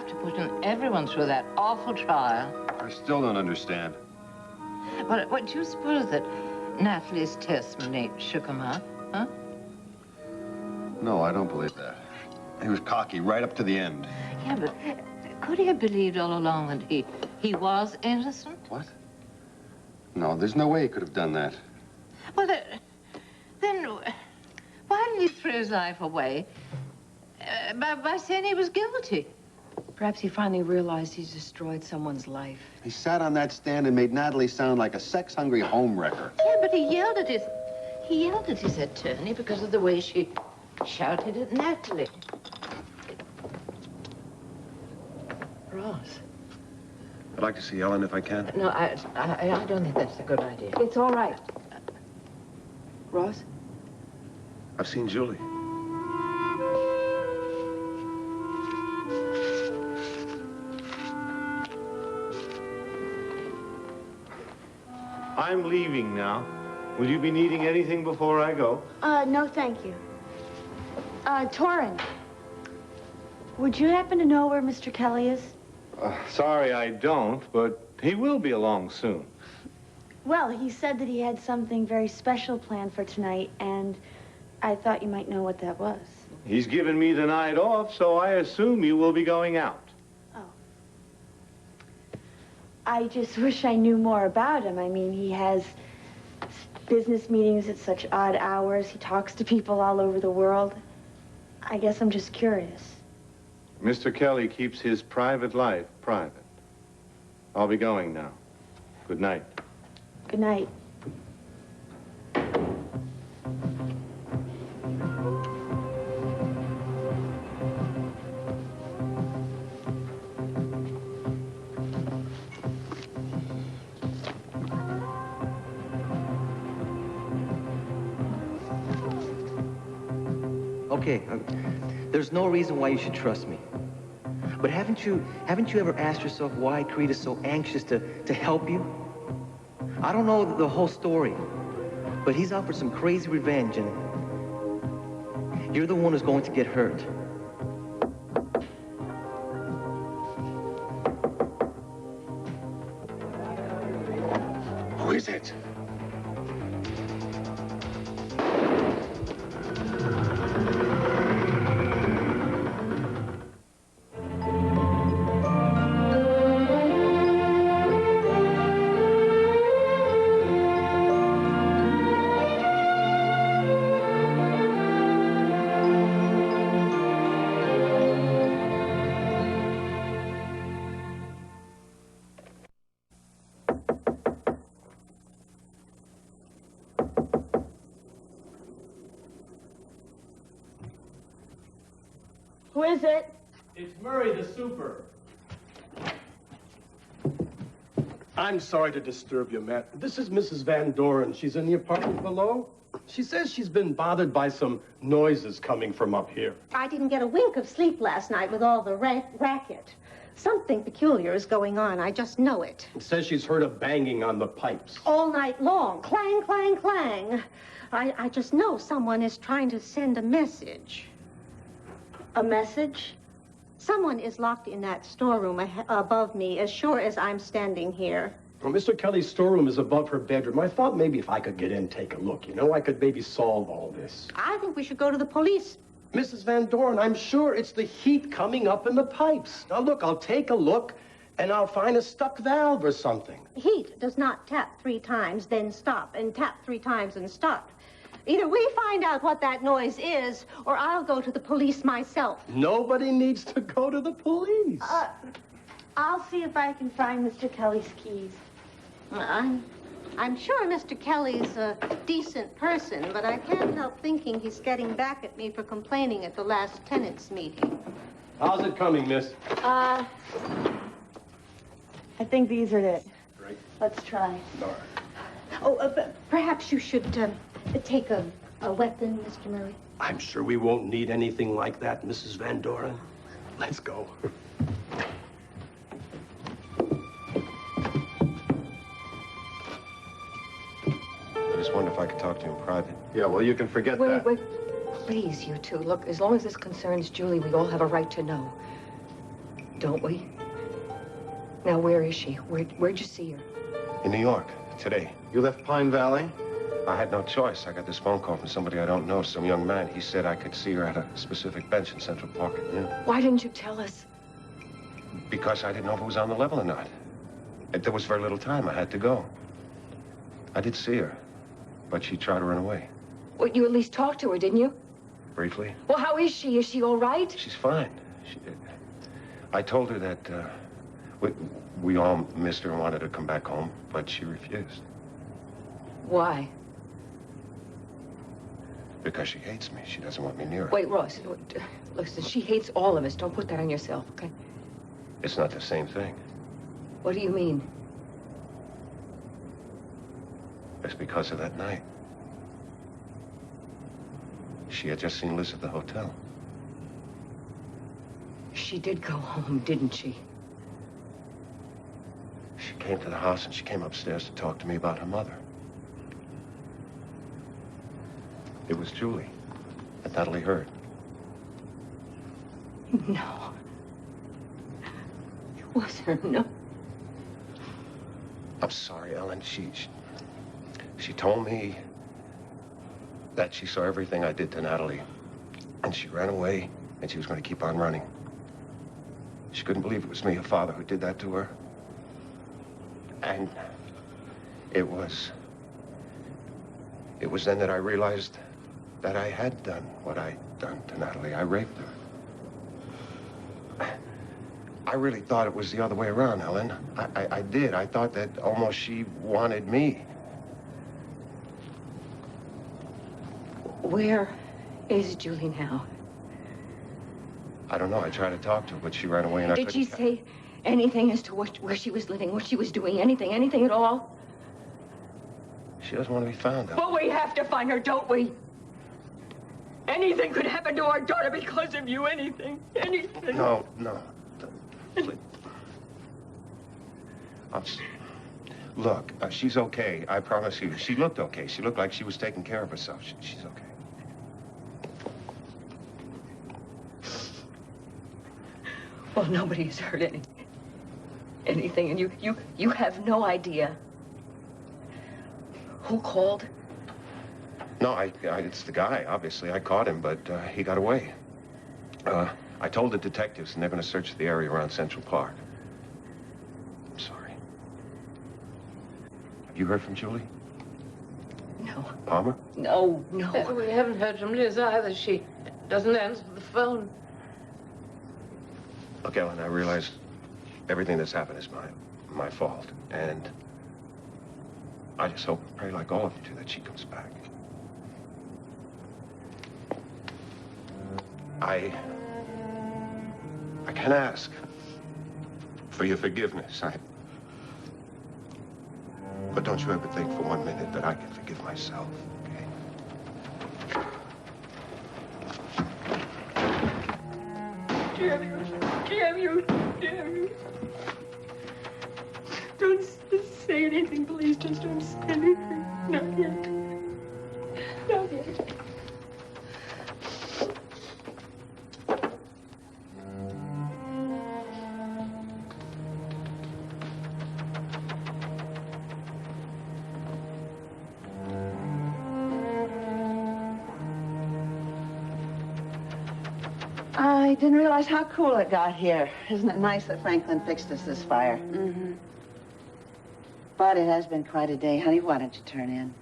after putting everyone through that awful trial. I still don't understand. But what, do you suppose that Natalie's testimony shook him up, huh? No, I don't believe that. He was cocky right up to the end. Yeah, but could he have believed all along that he was innocent? What? No, there's no way he could have done that. Well, then why didn't he throw his life away by saying he was guilty? Perhaps he finally realized he's destroyed someone's life. He sat on that stand and made Natalie sound like a sex-hungry homewrecker. Yeah, but he yelled at his attorney because of the way she shouted at Natalie. Ross. I'd like to see Ellen if I can. No, I don't think that's a good idea. It's all right. Ross? I've seen Julie. I'm leaving now. Will you be needing anything before I go? No, thank you. Torrin, would you happen to know where Mr. Kelly is? Sorry, I don't, but he will be along soon. Well, he said that he had something very special planned for tonight, and I thought you might know what that was. He's given me the night off, so I assume you will be going out. Oh. I just wish I knew more about him. I mean, he has business meetings at such odd hours. He talks to people all over the world. I guess I'm just curious. Mr. Kelly keeps his private life private. I'll be going now. Good night. Good night. Okay, there's no reason why you should trust me. But haven't you ever asked yourself why Creed is so anxious to help you? I don't know the whole story, but he's out for some crazy revenge, and you're the one who's going to get hurt. Who is it? Who is it? It's Murray, the super. I'm sorry to disturb you, Matt. This is Mrs. Van Doren. She's in the apartment below. She says she's been bothered by some noises coming from up here. I didn't get a wink of sleep last night with all the racket. Something peculiar is going on. I just know it. It says she's heard a banging on the pipes. All night long. Clang, clang, clang. I just know someone is trying to send a message. A message? Someone is locked in that storeroom above me, as sure as I'm standing here. Well, Mr. Kelly's storeroom is above her bedroom. I thought maybe if I could get in, take a look. You know, I could maybe solve all this. I think we should go to the police. Mrs. Van Doren, I'm sure it's the heat coming up in the pipes. Now, look, I'll take a look, and I'll find a stuck valve or something. Heat does not tap 3 times, then stop, and tap 3 times and stop. Either we find out what that noise is, or I'll go to the police myself. Nobody needs to go to the police. I'll see if I can find Mr. Kelly's keys. I'm sure Mr. Kelly's a decent person, but I can't help thinking he's getting back at me for complaining at the last tenants' meeting. How's it coming, miss? I think these are it. Great. Let's try. All right. Oh, but perhaps you should take a weapon, Mr. Murray. I'm sure we won't need anything like that, Mrs. Van Doren. Let's go. I just wondered if I could talk to you in private. Yeah, well, you can forget that. Wait. Please, you two. Look, as long as this concerns Julie, we all have a right to know. Don't we? Now, where is she? Where'd you see her? In New York, today. You left Pine Valley? I had no choice. I got this phone call from somebody I don't know, some young man. He said I could see her at a specific bench in Central Park. Yeah. Why didn't you tell us? Because I didn't know if it was on the level or not. There was very little time. I had to go. I did see her, but she tried to run away. Well, you at least talked to her, didn't you? Briefly. Well, how is she? Is she all right? She's fine. I told her that we all missed her and wanted her to come back home, but she refused. Why? Because she hates me. She doesn't want me near her. Wait, Ross. Listen, she hates all of us. Don't put that on yourself, okay? It's not the same thing. What do you mean? It's because of that night. She had just seen Liz at the hotel. She did go home, didn't she? She came to the house and she came upstairs to talk to me about her mother. It was Julie that Natalie heard. No. It was her, no. I'm sorry, Ellen. She told me that she saw everything I did to Natalie. And she ran away, and she was going to keep on running. She couldn't believe it was me, her father, who did that to her. And it was then that I realized that I had done what I'd done to Natalie. I raped her. I really thought it was the other way around, Ellen. I did. I thought that almost she wanted me. Where is Julie now? I don't know. I tried to talk to her, but she ran away and I couldn't... Did she say anything as to where she was living, what she was doing, anything at all? She doesn't want to be found, Ellen. But we have to find her, don't we? Anything could happen to our daughter because of you. Anything. No. Please. Look, she's okay. I promise you. She looked okay. She looked like she was taking care of herself. She's okay. Well, nobody's heard anything, and you have no idea who called. No, it's the guy, obviously. I caught him, but he got away. I told the detectives, and they're going to search the area around Central Park. I'm sorry. Have you heard from Julie? No. Palmer? No. We haven't heard from Liz either. She doesn't answer the phone. Look, Ellen, I realize everything that's happened is my fault. And I just hope and pray, like all of you do, that she comes back. I can ask for your forgiveness. But don't you ever think for 1 minute that I can forgive myself, okay? Damn you. Don't say anything, please. Just don't say anything. Not yet. I didn't realize how cool it got here. Isn't it nice that Franklin fixed us this fire? Mm-hmm. But it has been quite a day. Honey, why don't you turn in?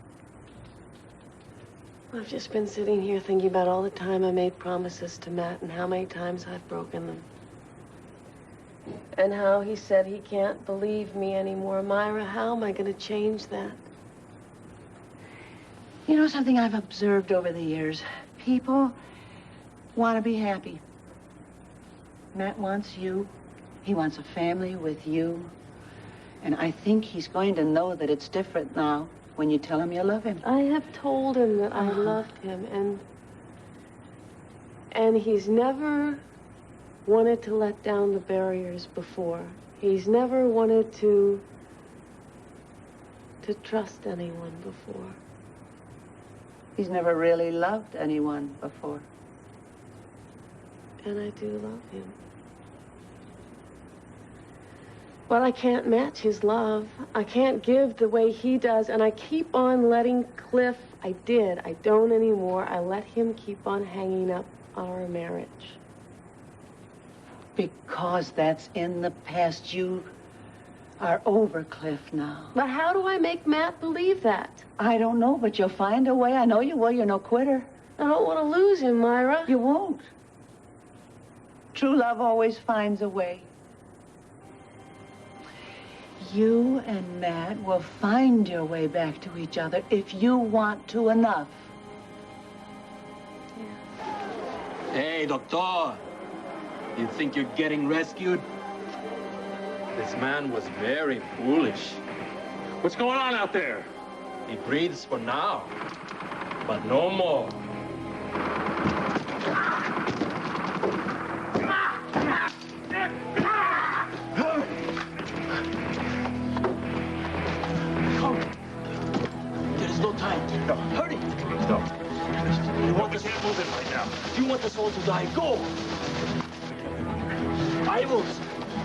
I've just been sitting here thinking about all the time I made promises to Matt and how many times I've broken them. And how he said he can't believe me anymore. Myra, how am I going to change that? You know something I've observed over the years? People want to be happy. Matt wants you. He wants a family with you. And I think he's going to know that it's different now when you tell him you love him. I have told him that I loved him, and he's never wanted to let down the barriers before. He's never wanted to trust anyone before. He's never really loved anyone before. And I do love him. But I can't match his love. I can't give the way he does, and I keep on letting Cliff. I did. I don't anymore. I let him keep on hanging up our marriage. Because that's in the past. You are over Cliff now. But how do I make Matt believe that? I don't know, but you'll find a way. I know you will. You're no quitter. I don't want to lose him, Myra. You won't. True love always finds a way. You and Matt will find your way back to each other if you want to enough. Hey, doctor. You think you're getting rescued? This man was very foolish. What's going on out there? He breathes for now, but no more. There's no time. No. Hurry. No. You want us to move it right now. You want us all to die. Go. I will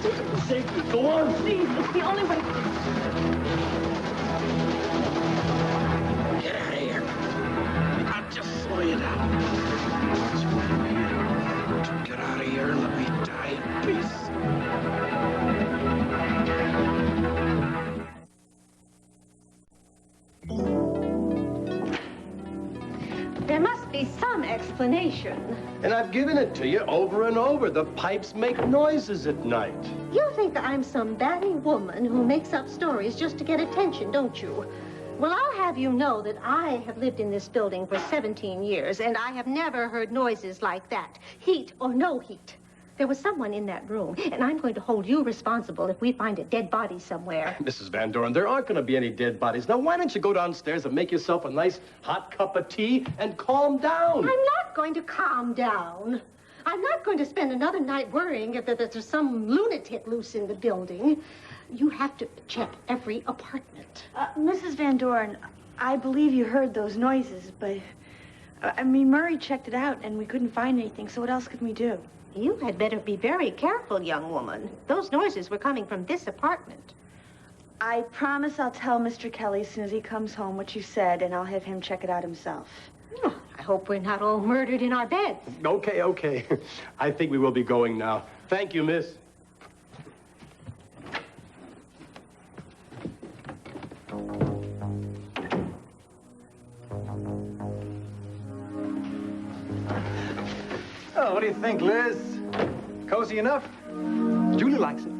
take him to safety. Go on. Please, it's the only way. Get out of here. I'll just slow you down. Get out of here and let me die in peace. There must be some explanation. And I've given it to you over and over. The pipes make noises at night. You think I'm some batty woman who makes up stories just to get attention, don't you? Well, I'll have you know that I have lived in this building for 17 years, and I have never heard noises like that, heat or no heat. There was someone in that room, and I'm going to hold you responsible if we find a dead body somewhere. Mrs. Van Doren, there aren't going to be any dead bodies. Now, why don't you go downstairs and make yourself a nice hot cup of tea and calm down? I'm not going to calm down. I'm not going to spend another night worrying if there's some lunatic loose in the building. You have to check every apartment. Mrs. Van Doren, I believe you heard those noises, but... I mean, Murray checked it out, and we couldn't find anything, so what else could we do? You had better be very careful, young woman. Those noises were coming from this apartment. I promise I'll tell Mr. Kelly as soon as he comes home what you said, and I'll have him check it out himself. Oh, I hope we're not all murdered in our beds. Okay, okay. I think we will be going now. Thank you, miss. Oh, what do you think, Liz? Cozy enough? Julie likes it.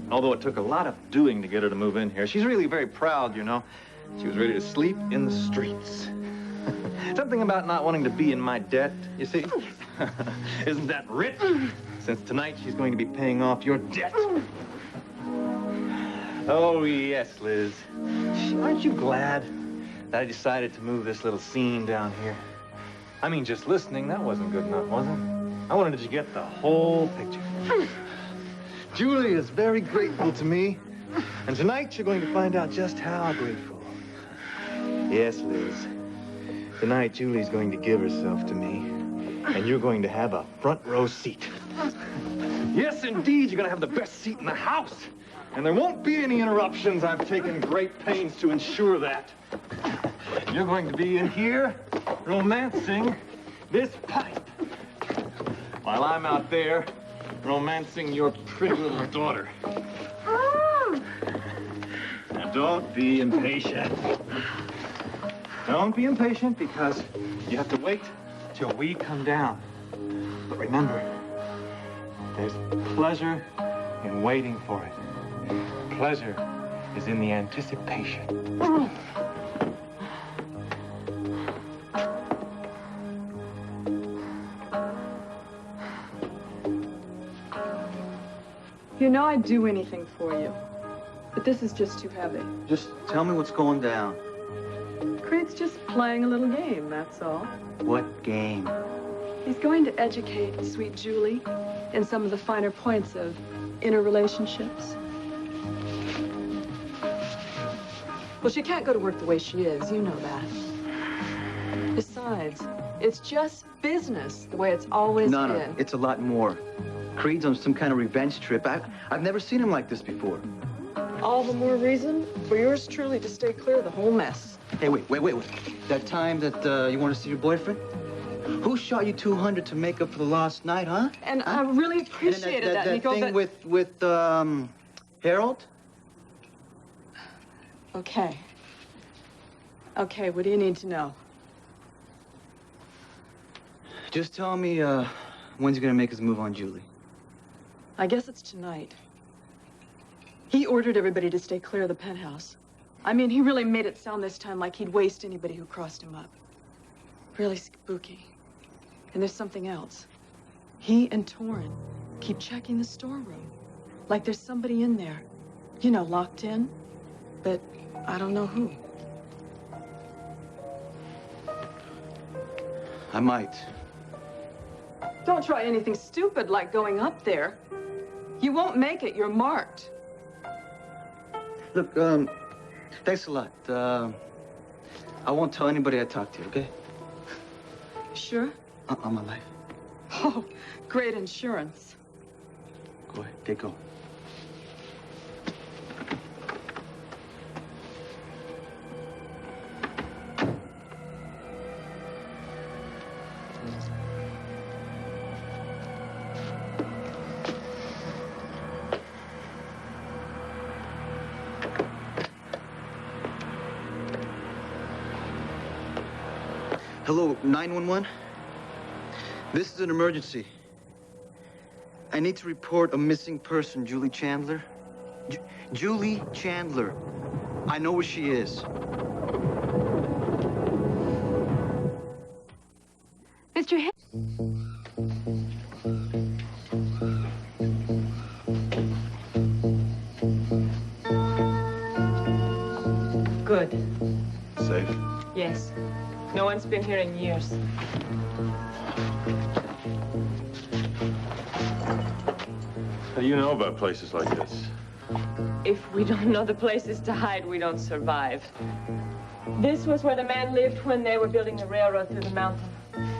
Although it took a lot of doing to get her to move in here. She's really very proud, you know. She was ready to sleep in the streets. Something about not wanting to be in my debt, you see. Isn't that rich? Since tonight she's going to be paying off your debt. Oh, yes, Liz. Aren't you glad that I decided to move this little scene down here? I mean, just listening, that wasn't good enough, was it? I wanted to get the whole picture. Julie is very grateful to me. And tonight you're going to find out just how grateful. Yes, Liz. Tonight Julie's going to give herself to me. And you're going to have a front row seat. Yes, indeed, you're going to have the best seat in the house. And there won't be any interruptions. I've taken great pains to ensure that. You're going to be in here romancing this pipe. While I'm out there romancing your pretty little daughter. Now, don't be impatient. Don't be impatient because you have to wait till we come down. But remember, there's pleasure in waiting for it. Pleasure is in the anticipation. You know I'd do anything for you, but this is just too heavy. Just tell me what's going down. Creed's just playing a little game, that's all. What game? He's going to educate sweet Julie in some of the finer points of inner relationships. Well, she can't go to work the way she is, you know that. Besides, it's just business, the way it's always been. No, it's a lot more. Creed's on some kind of revenge trip. I've never seen him like this before. All the more reason for yours truly to stay clear of the whole mess. Hey, wait. That time that you want to see your boyfriend? Who shot you 200 to make up for the lost night, huh? And I really appreciated that, Nico, thing but... with Harold? Okay. Okay, what do you need to know? Just tell me, when's he gonna make his move on Julie? I guess it's tonight. He ordered everybody to stay clear of the penthouse. I mean, he really made it sound this time like he'd waste anybody who crossed him up. Really spooky. And there's something else. He and Torrin keep checking the storeroom. Like there's somebody in there. You know, locked in. But I don't know who. I might. Don't try anything stupid like going up there. You won't make it. You're marked. Look, thanks a lot. I won't tell anybody I talked to you, okay? Sure? On my life. Oh, great insurance. Go ahead, get going. Hello, 911? This is an emergency. I need to report a missing person, Julie Chandler. Julie Chandler. I know where she is. Mr. Hill. Good. Safe? Yes. No one's been here in years. How do you know about places like this? If we don't know the places to hide, we don't survive. This was where the man lived when they were building the railroad through the mountain.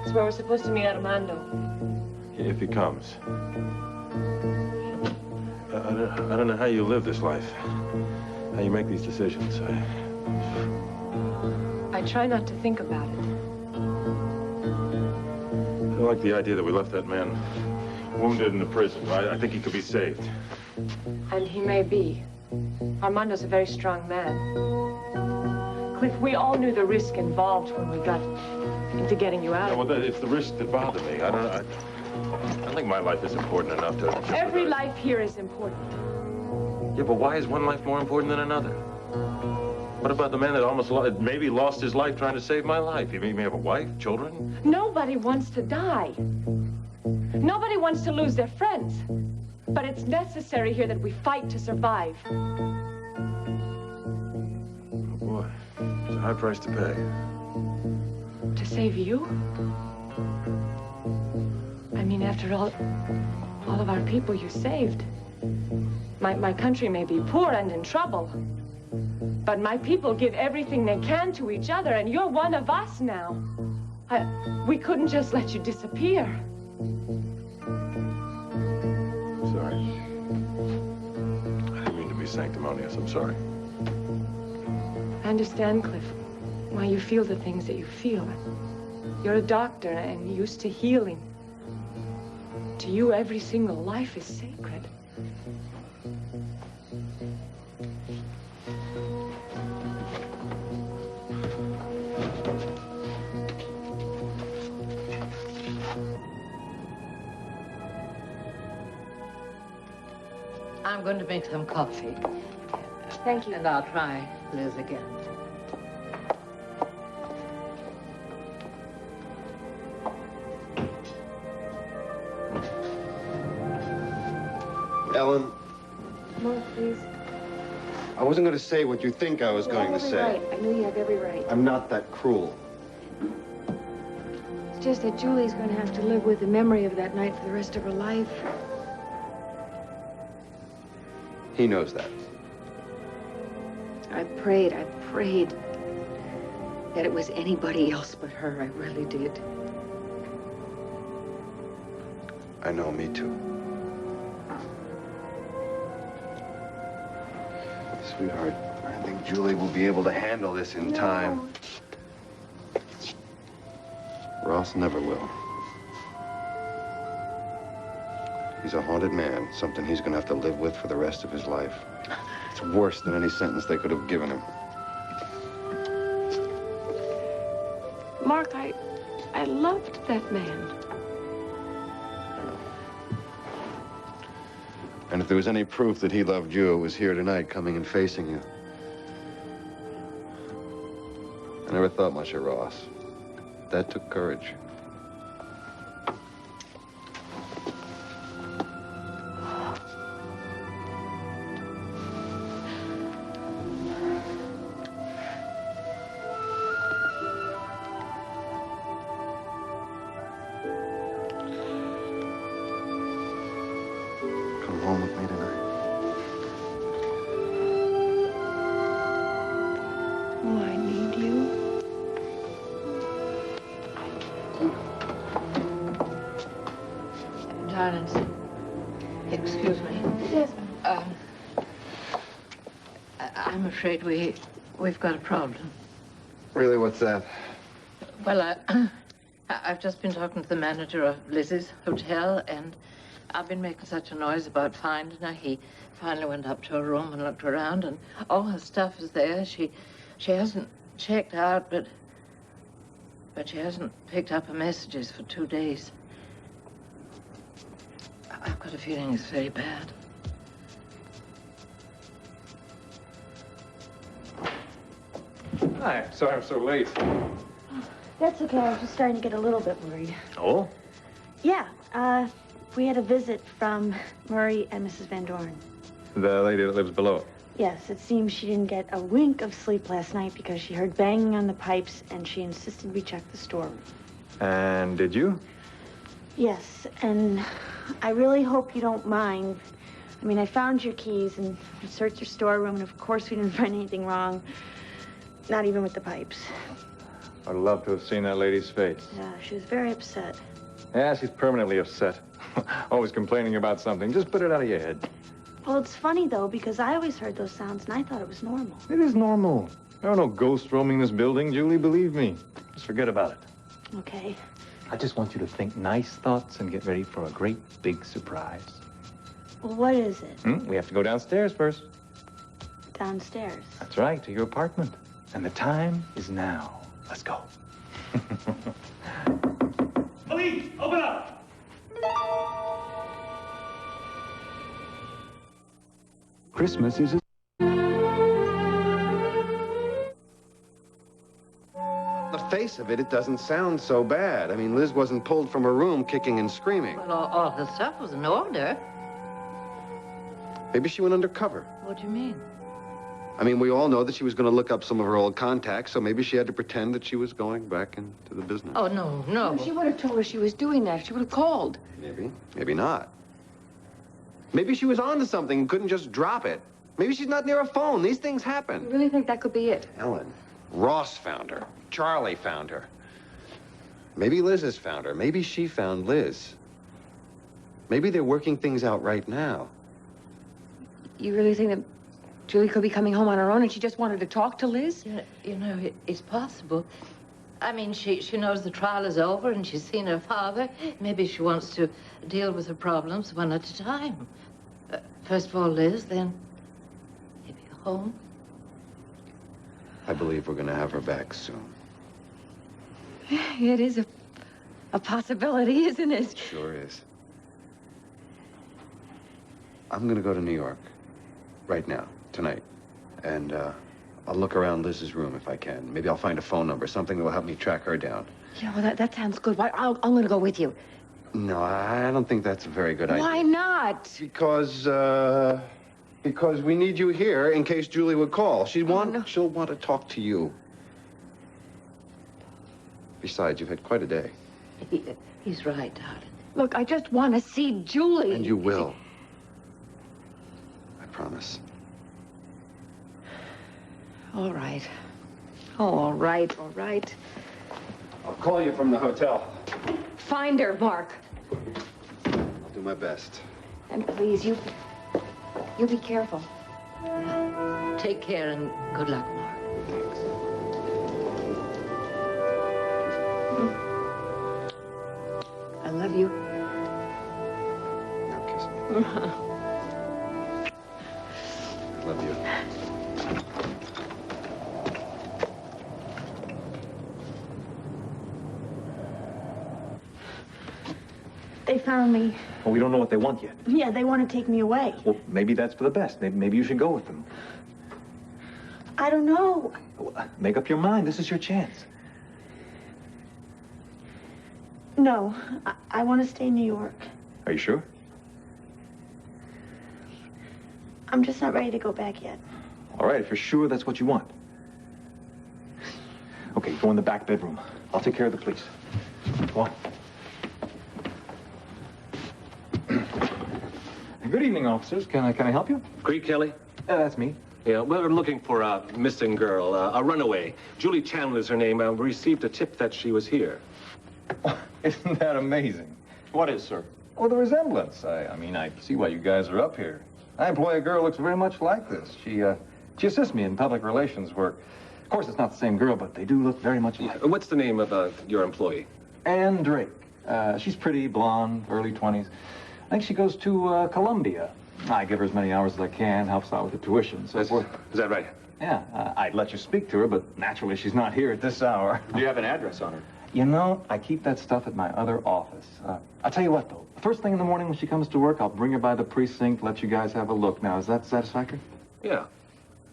It's where we're supposed to meet Armando. If he comes. I don't know how you live this life. How you make these decisions. I try not to think about it. I like the idea that we left that man wounded in the prison. I think he could be saved. And he may be. Armando's a very strong man. Cliff, we all knew the risk involved when we got into getting you out. Yeah, well, it's the risk that bothered me. I think my life is important enough to... Every life here is important. Yeah, but why is one life more important than another? What about the man that maybe lost his life trying to save my life? He may have a wife, children. Nobody wants to die. Nobody wants to lose their friends. But it's necessary here that we fight to survive. Oh, boy. It's a high price to pay. To save you? I mean, after all of our people you saved. My country may be poor and in trouble. But my people give everything they can to each other, and you're one of us now. We couldn't just let you disappear. Sorry. I didn't mean to be sanctimonious. I'm sorry. I understand, Cliff, why you feel the things that you feel. You're a doctor and used to healing. To you, every single life is sacred. I'm going to make some coffee. Thank you. And I'll try Liz again. Ellen, No, please. I wasn't going to say what you think I was going to say. Right. I knew you have every right. I'm not that cruel. It's just that Julie's going to have to live with the memory of that night for the rest of her life. He knows that. I prayed that it was anybody else but her. I really did. I know, me too. Sweetheart, I think Julie will be able to handle this in time. Ross never will. He's a haunted man, something he's gonna have to live with for the rest of his life. It's worse than any sentence they could have given him. Mark, I loved that man. And if there was any proof that he loved you, it was here tonight, coming and facing you. I never thought much of Ross. That took courage. Come home with me tonight. Oh, I need you. Darlings, excuse me. Yes, I'm afraid we've got a problem. Really, what's that? Well, I've just been talking to the manager of Liz's hotel, and I've been making such a noise about finding her. He finally went up to her room and looked around, and all her stuff is there. She hasn't checked out, but she hasn't picked up her messages for 2 days. I've got a feeling it's very bad. Hi, sorry I'm so late. that's okay. I was just starting to get a little bit worried. Oh? Yeah, we had a visit from Murray and Mrs. Van Doren. The lady that lives below. Yes, it seems she didn't get a wink of sleep last night because she heard banging on the pipes and she insisted we check the storeroom. And did you? Yes, and I really hope you don't mind. I mean, I found your keys and we searched your storeroom, and of course we didn't find anything wrong. Not even with the pipes. I'd love to have seen that lady's face. Yeah, she was very upset. Yeah, she's permanently upset. Always complaining about something. Just put it out of your head. Well, it's funny, though, because I always heard those sounds and I thought it was normal. It is normal. There are no ghosts roaming this building, Julie, believe me. Just forget about it. Okay. I just want you to think nice thoughts and get ready for a great big surprise. Well, what is it? We have to go downstairs first. Downstairs. That's right, to your apartment. And the time is now. Let's go. Police, open up! Christmas is The face of it, it doesn't sound so bad. I mean, Liz wasn't pulled from her room kicking and screaming. Well, all her stuff was in order. Maybe she went undercover. What do you mean? I mean, we all know that she was going to look up some of her old contacts, so maybe she had to pretend that she was going back into the business. Oh, no. She would have told her she was doing that. She would have called. Maybe. Maybe not. Maybe she was onto something and couldn't just drop it. Maybe she's not near a phone. These things happen. You really think that could be it? Ellen, Ross found her. Charlie found her. Maybe Liz has found her. Maybe she found Liz. Maybe they're working things out right now. You really think that Julie could be coming home on her own and she just wanted to talk to Liz? You know, it's possible. I mean, she knows the trial is over and she's seen her father. Maybe she wants to deal with her problems one at a time. First of all, Liz, then maybe home. I believe we're going to have her back soon. It is a possibility, isn't it? Sure is. I'm going to go to New York right now, tonight. And I'll look around Liz's room if I can. Maybe I'll find a phone number, something that will help me track her down. Yeah, well, that sounds good. I'm going to go with you. No, I don't think that's a very good idea. Why not? Because we need you here in case Julie would call. She'll want to talk to you. Besides, you've had quite a day. He's right, darling. Look, I just want to see Julie. And you will. I promise. All right. Oh, all right. I'll call you from the hotel. Find her, Mark. I'll do my best. And please, you be careful. Take care and good luck, Mark. Thanks. I love you. Now kiss me. I love you. They found me. Well, we don't know what they want yet. Yeah, they want to take me away. Well, maybe that's for the best. Maybe you should go with them. I don't know. Make up your mind. This is your chance. No, I want to stay in New York. Are you sure? I'm just not ready to go back yet. All right, if you're sure that's what you want. Okay, go in the back bedroom. I'll take care of the police. Go on. Good evening, officers. Can I help you? Creed Kelly? That's me. Yeah, we're looking for a missing girl, a runaway. Julie Chandler is her name. We received a tip that she was here. Isn't that amazing? What is, sir? Well, the resemblance. I mean, I see why you guys are up here. I employ a girl who looks very much like this. She assists me in public relations work. Of course, it's not the same girl, but they do look very much alike. What's the name of your employee? Anne Drake. She's pretty, blonde, early 20s. I think she goes to Columbia. I give her as many hours as I can, helps out with the tuition, so forth. Is that right? Yeah, I'd let you speak to her, but naturally she's not here at this hour. Do you have an address on her? You know, I keep that stuff at my other office. I'll tell you what, though. First thing in the morning when she comes to work, I'll bring her by the precinct, let you guys have a look. Now, is that satisfactory? Yeah.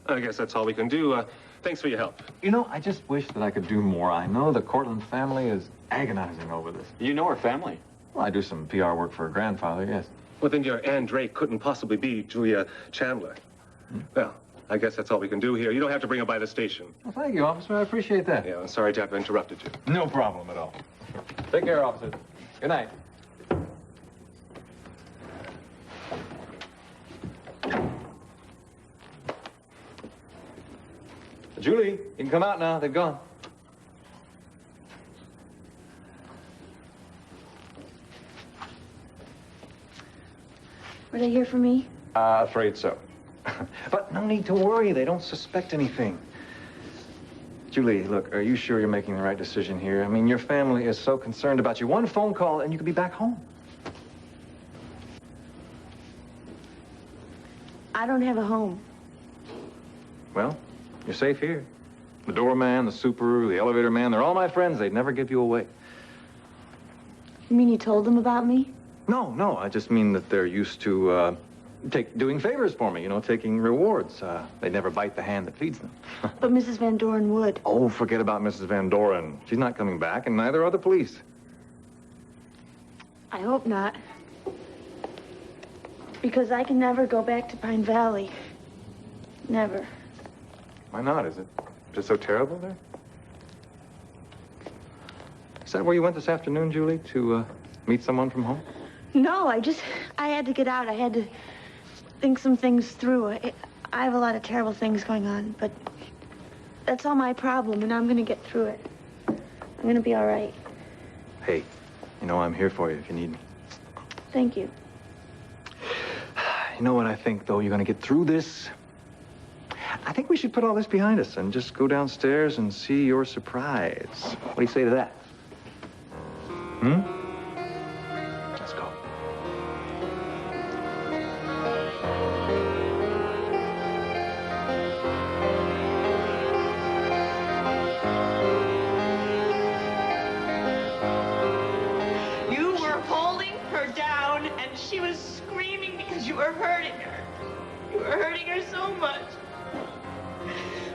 I guess that's all we can do. Thanks for your help. You know, I just wish that I could do more. I know the Cortland family is agonizing over this. You know her family? Well, I do some PR work for her grandfather, yes. Well, then your Anne Drake couldn't possibly be Julia Chandler. Well, I guess that's all we can do here. You don't have to bring her by the station. Well, thank you, officer. I appreciate that. Yeah, I'm sorry to have interrupted you. No problem at all. Take care, officer. Good night. Julie, you can come out now. They've gone. Were they here for me? Afraid so. But no need to worry. They don't suspect anything. Julie, look, are you sure you're making the right decision here? I mean, your family is so concerned about you. One phone call and you could be back home. I don't have a home. Well, you're safe here. The doorman, the super, the elevator man, they're all my friends. They'd never give you away. You mean you told them about me? No, I just mean that they're used to, doing favors for me, you know, taking rewards. They never bite the hand that feeds them. But Mrs. Van Doren would. Oh, forget about Mrs. Van Doren. She's not coming back, and neither are the police. I hope not. Because I can never go back to Pine Valley. Never. Why not? Is it just so terrible there? Is that where you went this afternoon, Julie, to meet someone from home? No, I had to get out. I had to think some things through. I have a lot of terrible things going on, but that's all my problem, and I'm going to get through it. I'm going to be all right. Hey, you know I'm here for you if you need me. Thank you. You know what I think, though? You're going to get through this. I think we should put all this behind us and just go downstairs and see your surprise. What do you say to that? Let's go. You were holding her down, and she was screaming because you were hurting her. You were hurting her so much.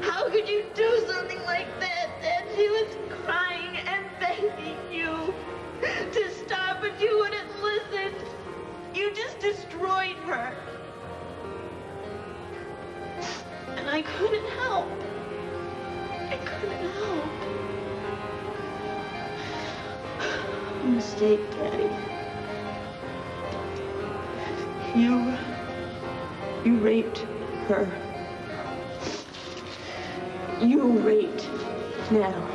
How could you do something like that? And she was crying and begging you to stop, but you wouldn't listen. You just destroyed her. And I couldn't help. I couldn't help. Mistake, Daddy. You raped her. You raped Natalie.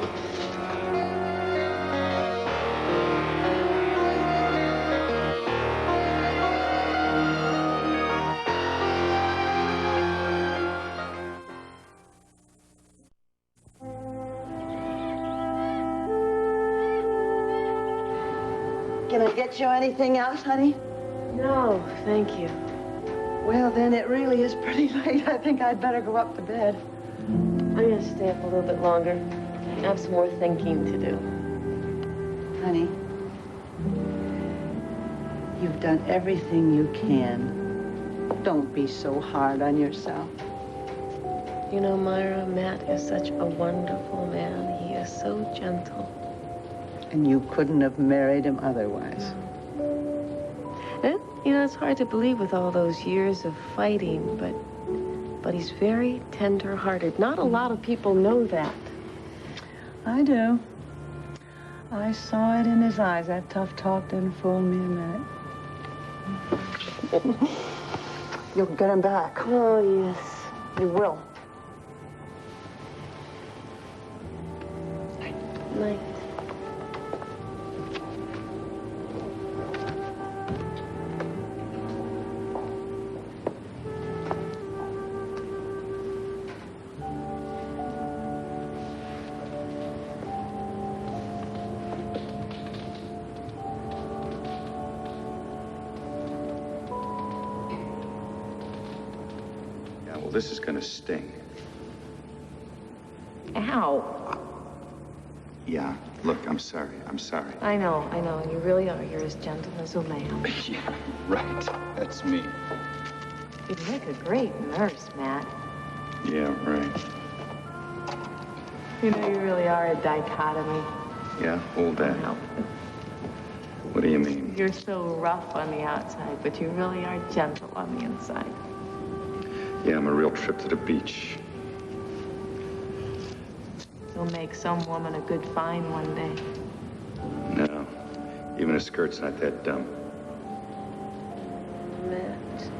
Can I get you anything else, honey? No, thank you. Well, then it really is pretty late. I think I'd better go up to bed. I'm gonna stay up a little bit longer. I have some more thinking to do. Honey, you've done everything you can. Don't be so hard on yourself. You know, Myra, Matt is such a wonderful man. He is so gentle. And you couldn't have married him otherwise. And, you know, it's hard to believe with all those years of fighting, but he's very tender-hearted. Not a lot of people know that. I do. I saw it in his eyes. That tough talk didn't fool me a minute. You'll get him back. Oh, yes, you will. Night. Yeah, well, this is gonna sting. Ow. Yeah, look, I'm sorry. I'm sorry. I know, and you really are. You're as gentle as a lamb. Yeah, right. That's me. You'd make a great nurse, Matt. Yeah, right. You know, you really are a dichotomy. Yeah, hold that. What do you mean? You're so rough on the outside, but you really are gentle on the inside. Yeah, I'm a real trip to the beach. You'll make some woman a good find one day. No, even a skirt's not that dumb. Matt,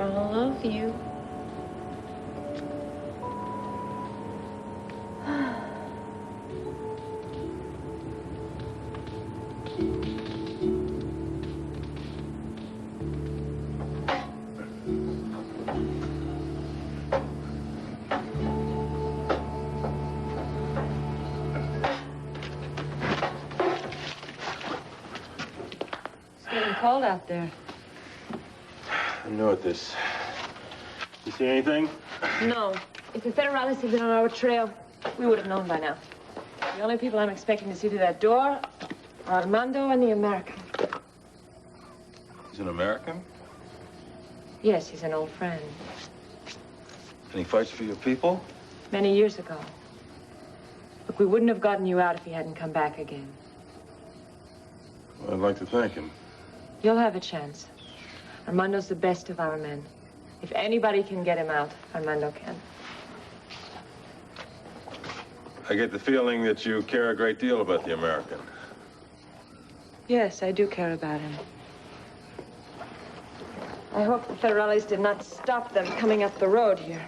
I love you. Cold out there. I know it this. You see anything? No. If the Federalists had been on our trail, we would have known by now. The only people I'm expecting to see through that door are Armando and the American. He's an American? Yes, he's an old friend. And he fights for your people? Many years ago. Look, we wouldn't have gotten you out if he hadn't come back again. Well, I'd like to thank him. You'll have a chance. Armando's the best of our men. If anybody can get him out, Armando can. I get the feeling that you care a great deal about the American. Yes, I do care about him. I hope the Federales did not stop them coming up the road here.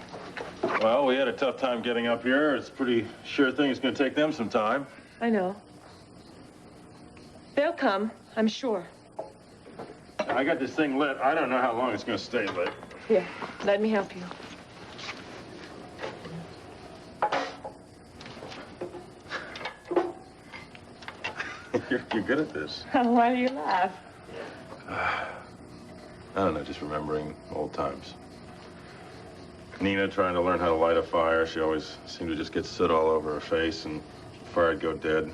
Well, we had a tough time getting up here. It's a pretty sure thing it's going to take them some time. I know. They'll come, I'm sure. I got this thing lit. I don't know how long it's going to stay lit. Here, let me help you. You're good at this. Why do you laugh? I don't know, just remembering old times. Nina trying to learn how to light a fire. She always seemed to just get soot all over her face, and the fire'd go dead.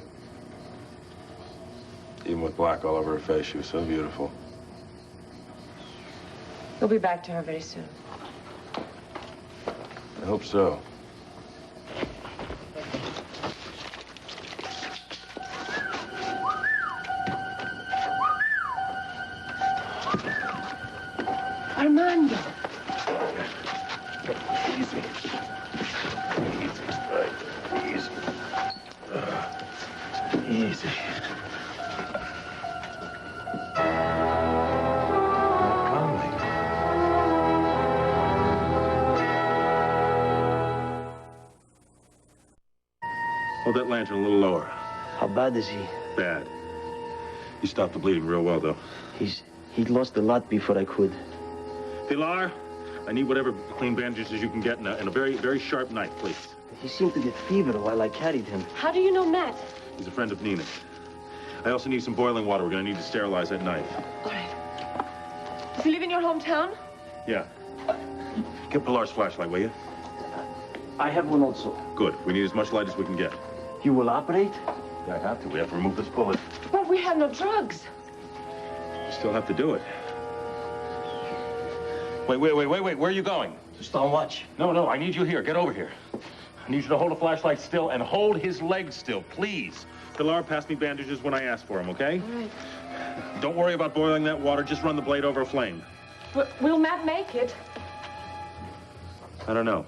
Even with black all over her face, she was so beautiful. We'll be back to her very soon. I hope so. Armando. Easy. Easy. Right. Easy. Easy. Hold that lantern a little lower. How bad is he? Bad. He stopped the bleeding real well, though. He lost a lot before I could. Pilar, I need whatever clean bandages you can get and a very, very sharp knife, please. He seemed to get fever while I carried him. How do you know Matt? He's a friend of Nina's. I also need some boiling water. We're gonna need to sterilize that knife. All right. Does he live in your hometown? Yeah. Get Pilar's flashlight, will you? I have one also. Good. We need as much light as we can get. You will operate? Yeah, I have to. We have to remove this bullet. But we have no drugs. We still have to do it. Wait. Where are you going? Just on watch. No. I need you here. Get over here. I need you to hold the flashlight still and hold his leg still, please. Pilar passed me bandages when I asked for them, okay? All right. Don't worry about boiling that water. Just run the blade over a flame. But will Matt make it? I don't know.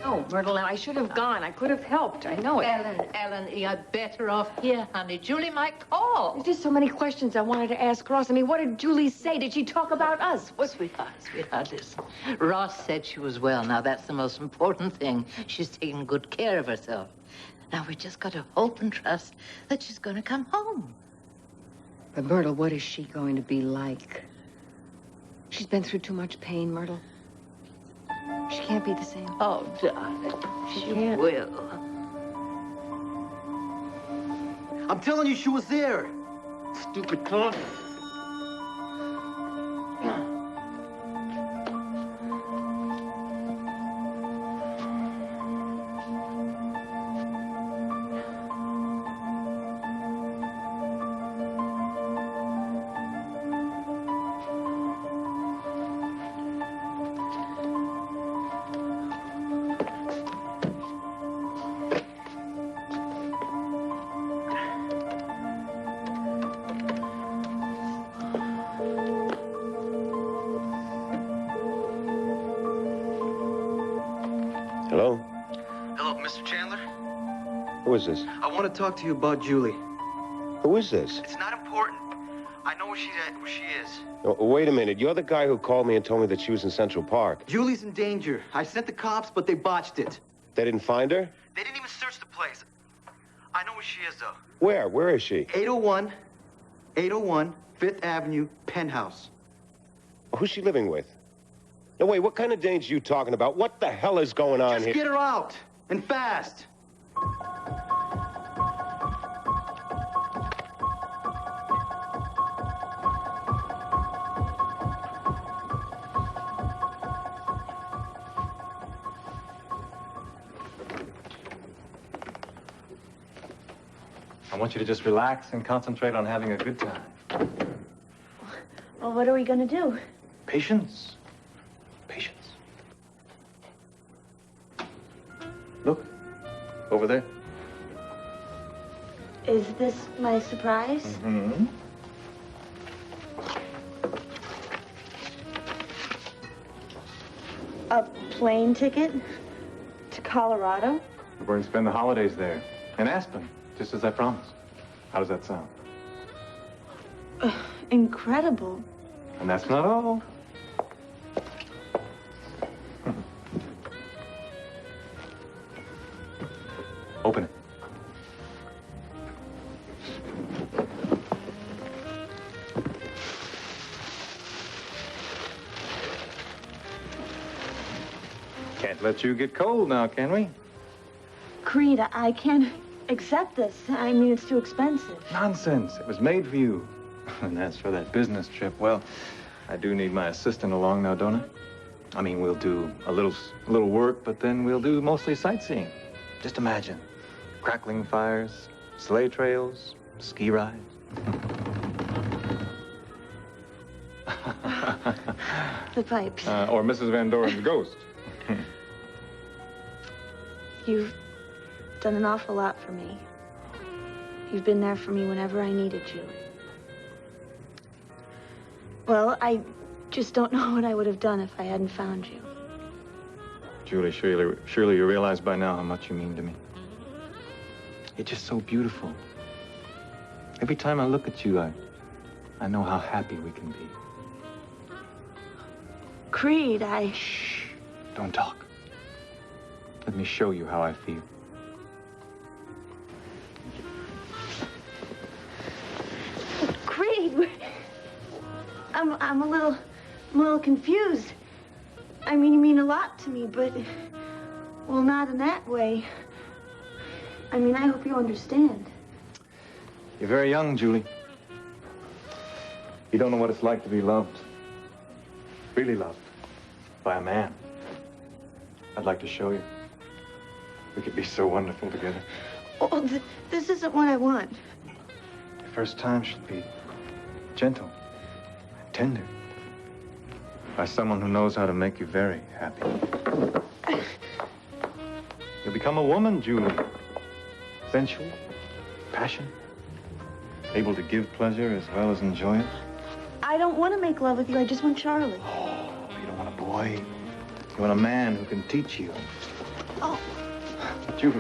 Oh, Myrtle, I should have gone. I could have helped. I know it. Ellen, you're better off here, honey. Julie might call. There's just so many questions I wanted to ask Ross. I mean, what did Julie say? Did she talk about us? Oh, sweetheart, listen. Ross said she was well. Now, that's the most important thing. She's taking good care of herself. Now, we just got to hope and trust that she's going to come home. But, Myrtle, what is she going to be like? She's been through too much pain, Myrtle. She can't be the same. Oh, darling, she can't. will. I'm telling you, she was there. Stupid clown. Hello? Hello, Mr. Chandler? Who is this? I want to talk to you about Julie. Who is this? It's not important. I know where she is. Oh, wait a minute. You're the guy who called me and told me that she was in Central Park. Julie's in danger. I sent the cops, but they botched it. They didn't find her? They didn't even search the place. I know where she is, though. Where? Where is she? 801 5th Avenue, penthouse. Who's she living with? No, wait, what kind of danger are you talking about? What the hell is going on here? Just get her out, and fast. I want you to just relax and concentrate on having a good time. Well, what are we gonna do? Patience. Patience. Look, over there. Is this my surprise? Mm-hmm. A plane ticket to Colorado? We're going to spend the holidays there. In Aspen, just as I promised. How does that sound? Incredible. And that's not all. Open it. Can't let you get cold now, can we? Creed, I can't accept this. I mean, it's too expensive. Nonsense. It was made for you. And as for that business trip, well, I do need my assistant along now, don't I? I mean, we'll do a little work, but then we'll do mostly sightseeing. Just imagine. Crackling fires, sleigh trails, ski rides. The pipes. Or Mrs. Van Doren's ghost. You've done an awful lot for me. You've been there for me whenever I needed you. Well, I just don't know what I would have done if I hadn't found you. Julie, surely you realize by now how much you mean to me. You're just so beautiful. Every time I look at you, I know how happy we can be. Creed, Shh. Don't talk. Let me show you how I feel. Creed, I'm a little confused. I mean, you mean a lot to me, but, well, not in that way. I mean, I hope you understand. You're very young, Julie. You don't know what it's like to be loved. Really loved. By a man. I'd like to show you. We could be so wonderful together. Oh, this isn't what I want. The first time should be gentle, tender. By someone who knows how to make you very happy. You'll become a woman, Julie. Sensual, passionate, able to give pleasure as well as enjoy it. I don't want to make love with you. I just want Charlie. Oh, you don't want a boy. You want a man who can teach you. Oh. Julie.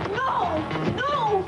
No! No!